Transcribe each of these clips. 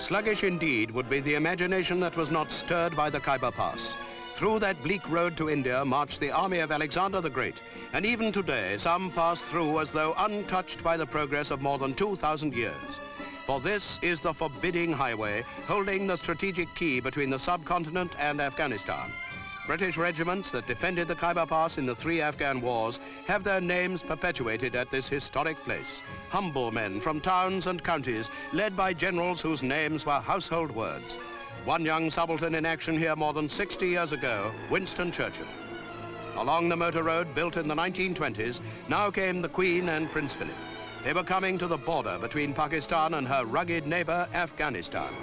Sluggish indeed would be the imagination that was not stirred by the Khyber Pass. Through that bleak road to India marched the army of Alexander the Great, and even today some pass through as though untouched by the progress of more than 2,000 years. For this is the forbidding highway holding the strategic key between the subcontinent and Afghanistan. British regiments that defended the Khyber Pass in the 3 Afghan wars have their names perpetuated at this historic place. Humble men from towns and counties, led by generals whose names were household words. One young subaltern in action here more than 60 years ago, Winston Churchill. Along the motor road built in the 1920s, now came the Queen and Prince Philip. They were coming to the border between Pakistan and her rugged neighbor, Afghanistan.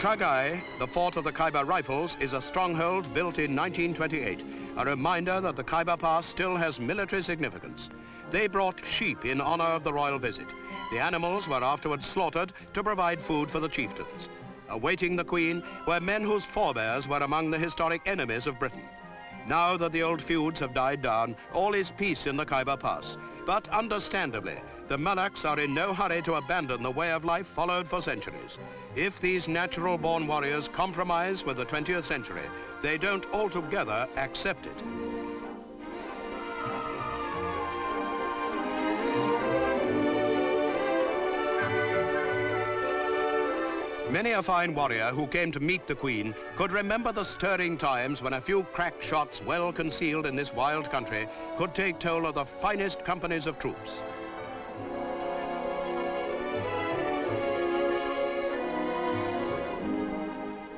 Shagai, the fort of the Khyber Rifles, is a stronghold built in 1928, a reminder that the Khyber Pass still has military significance. They brought sheep in honor of the royal visit. The animals were afterwards slaughtered to provide food for the chieftains. Awaiting the Queen were men whose forebears were among the historic enemies of Britain. Now that the old feuds have died down, all is peace in the Khyber Pass. But understandably, the Malaks are in no hurry to abandon the way of life followed for centuries. If these natural-born warriors compromise with the 20th century, they don't altogether accept it. Many a fine warrior who came to meet the Queen could remember the stirring times when a few crack shots well concealed in this wild country could take toll of the finest companies of troops.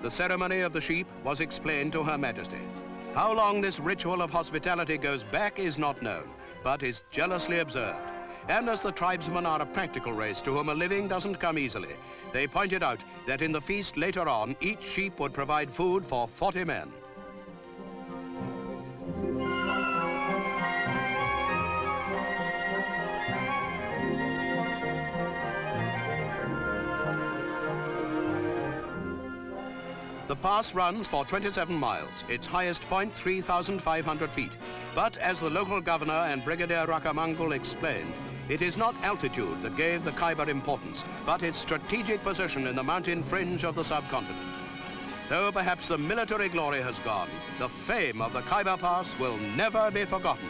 The ceremony of the sheep was explained to Her Majesty. How long this ritual of hospitality goes back is not known, but is jealously observed. And as the tribesmen are a practical race to whom a living doesn't come easily, they pointed out that in the feast later on, each sheep would provide food for 40 men. The pass runs for 27 miles, its highest point 3,500 feet. But as the local governor and Brigadier Rakamangul explained, it is not altitude that gave the Khyber importance, but its strategic position in the mountain fringe of the subcontinent. Though perhaps the military glory has gone, the fame of the Khyber Pass will never be forgotten.